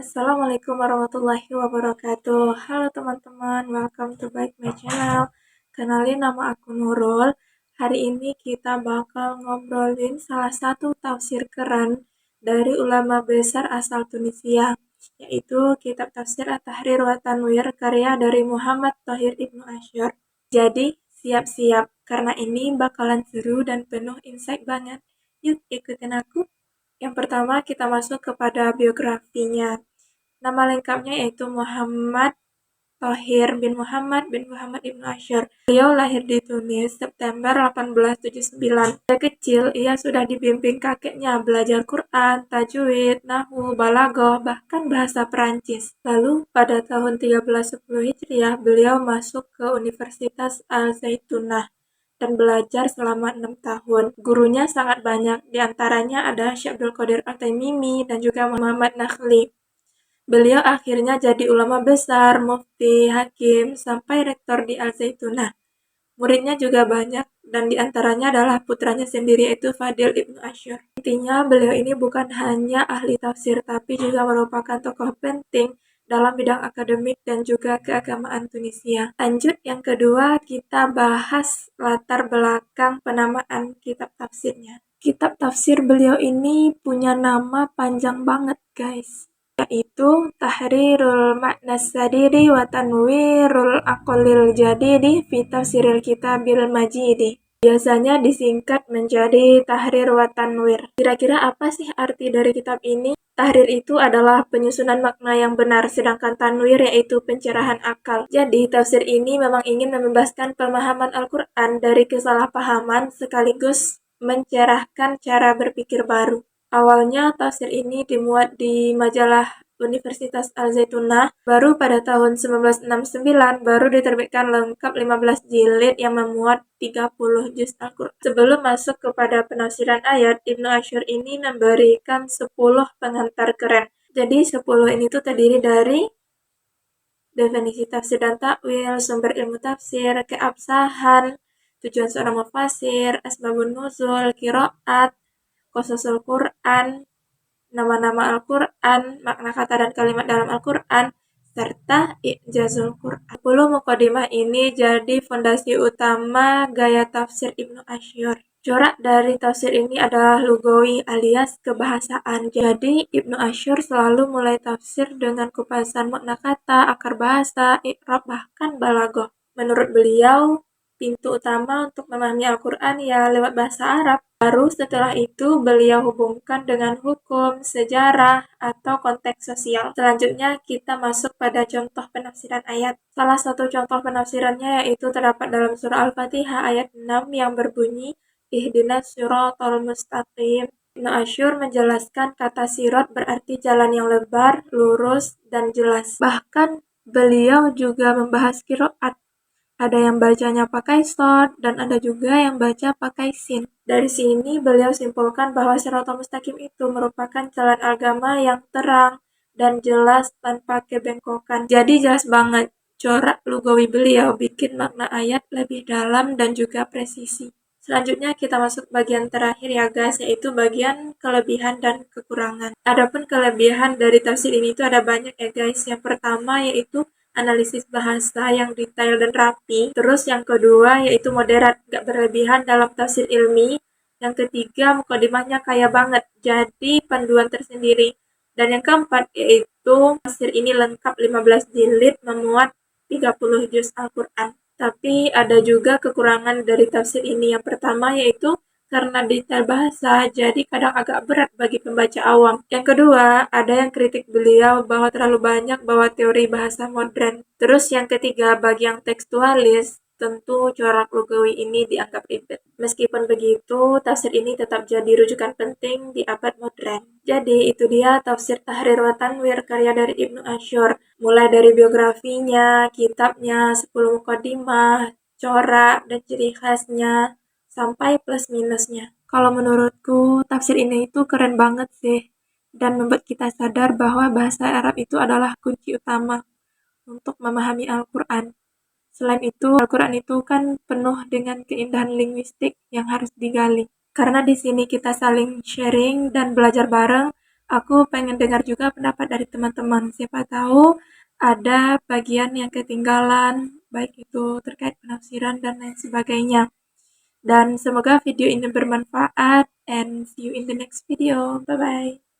Assalamualaikum warahmatullahi wabarakatuh. Halo teman-teman, welcome to back my channel. Kenalin, nama aku Nurul. Hari ini kita bakal ngobrolin salah satu tafsir keren dari ulama besar asal Tunisia, yaitu kitab tafsir At-Tahrir wa Tanwir karya dari Muhammad Thohir Ibnu Asy'ar. Jadi, siap-siap karena ini bakalan seru dan penuh insight banget. Yuk ikutin aku. Yang pertama kita masuk kepada biografinya. Nama lengkapnya yaitu Muhammad Thohir bin Muhammad Ibnu Asy'ar. Beliau lahir di Tunis September 1879. Sejak kecil ia sudah dibimbing kakeknya belajar Quran, tajwid, nahwu, balaghah, bahkan bahasa Perancis. Lalu pada tahun 1310 Hijriah beliau masuk ke Universitas Al-Zaitunah dan belajar selama 6 tahun. Gurunya sangat banyak, diantaranya ada Syekh Abdul Qadir At-Taimimi dan juga Muhammad Nakhli. Beliau akhirnya jadi ulama besar, mufti, hakim, sampai rektor di Al-Zaitunah. Muridnya juga banyak, dan diantaranya adalah putranya sendiri yaitu Fadil Ibnu Asy'ar. Intinya beliau ini bukan hanya ahli tafsir, tapi juga merupakan tokoh penting dalam bidang akademik dan juga keagamaan Tunisia. Lanjut, yang kedua kita bahas latar belakang penamaan kitab tafsirnya. Kitab tafsir beliau ini punya nama panjang banget guys, yaitu Tahrirul Ma'nas Sadidi wa Tanwirul Aqlil Jadidi fi Tafsiril Kitabil Majidi. Biasanya disingkat menjadi Tahrir wa Tanwir. Kira-kira apa sih arti dari kitab ini? Tahrir itu adalah penyusunan makna yang benar, sedangkan tanwir yaitu pencerahan akal. Jadi, tafsir ini memang ingin membebaskan pemahaman Al-Quran dari kesalahpahaman sekaligus mencerahkan cara berpikir baru. Awalnya tafsir ini dimuat di majalah Universitas Al-Zaitunah, baru pada tahun 1969 baru diterbitkan lengkap 15 jilid yang memuat 30 juz Al-Quran. Sebelum masuk kepada penafsiran ayat, Ibnu Asy'ar ini memberikan 10 pengantar keren. Jadi 10 ini tuh terdiri dari definisi tafsir dan takwil, sumber ilmu tafsir, keabsahan, tujuan seorang mufasir, asbabun nuzul, qiraat, qasasul Quran, nama-nama Al-Quran, makna kata dan kalimat dalam Al-Quran, serta i'jazul Quran. 10 mukadimah ini jadi fondasi utama gaya tafsir Ibnu Asy'ar. Corak dari tafsir ini adalah lugawi alias kebahasaan. Jadi Ibnu Asy'ar selalu mulai tafsir dengan kupasan makna kata, akar bahasa, i'rab, bahkan balaghah. Menurut beliau, pintu utama untuk memahami Al-Quran ya lewat bahasa Arab. Baru setelah itu beliau hubungkan dengan hukum, sejarah, atau konteks sosial. Selanjutnya kita masuk pada contoh penafsiran ayat. Salah satu contoh penafsirannya yaitu terdapat dalam surah Al-Fatihah ayat 6 yang berbunyi Ihdinas siratal mustaqim. Ibnu Asy'ar menjelaskan kata sirat berarti jalan yang lebar, lurus, dan jelas. Bahkan beliau juga membahas qiraat. Ada yang bacanya pakai shad dan ada juga yang baca pakai sin. Dari sini beliau simpulkan bahwa Shiratal Mustaqim itu merupakan jalan agama yang terang dan jelas tanpa kebengkokan. Jadi jelas banget, corak lugawi beliau bikin makna ayat lebih dalam dan juga presisi. Selanjutnya kita masuk bagian terakhir ya guys, yaitu bagian kelebihan dan kekurangan. Adapun kelebihan dari tafsir ini itu ada banyak ya guys. Yang pertama yaitu analisis bahasa yang detail dan rapi. Terus yang kedua yaitu moderat, gak berlebihan dalam tafsir ilmi. Yang ketiga mukadimahnya kaya banget, jadi panduan tersendiri. Dan yang keempat yaitu tafsir ini lengkap 15 jilid memuat 30 juz Al-Quran. Tapi ada juga kekurangan dari tafsir ini. Yang pertama yaitu karena detail bahasa, jadi kadang agak berat bagi pembaca awam. Yang kedua, ada yang kritik beliau bahwa terlalu banyak bawa teori bahasa modern. Terus yang ketiga, bagi yang tekstualis, tentu corak lugawi ini dianggap ribet. Meskipun begitu, tafsir ini tetap jadi rujukan penting di abad modern. Jadi, itu dia tafsir Tahrir wa Tanwir karya dari Ibnu Asy'ar. Mulai dari biografinya, kitabnya, 10 mukadimah, corak, dan ciri khasnya, sampai plus minusnya. Kalau menurutku, tafsir ini itu keren banget sih, dan membuat kita sadar bahwa bahasa Arab itu adalah kunci utama untuk memahami Al-Quran. Selain itu, Al-Quran itu kan penuh dengan keindahan linguistik yang harus digali. Karena di sini kita saling sharing dan belajar bareng, Aku pengen dengar juga pendapat dari teman-teman. Siapa tahu ada bagian yang ketinggalan, baik itu terkait penafsiran dan lain sebagainya. Dan semoga video ini bermanfaat and see you in the next video. Bye bye.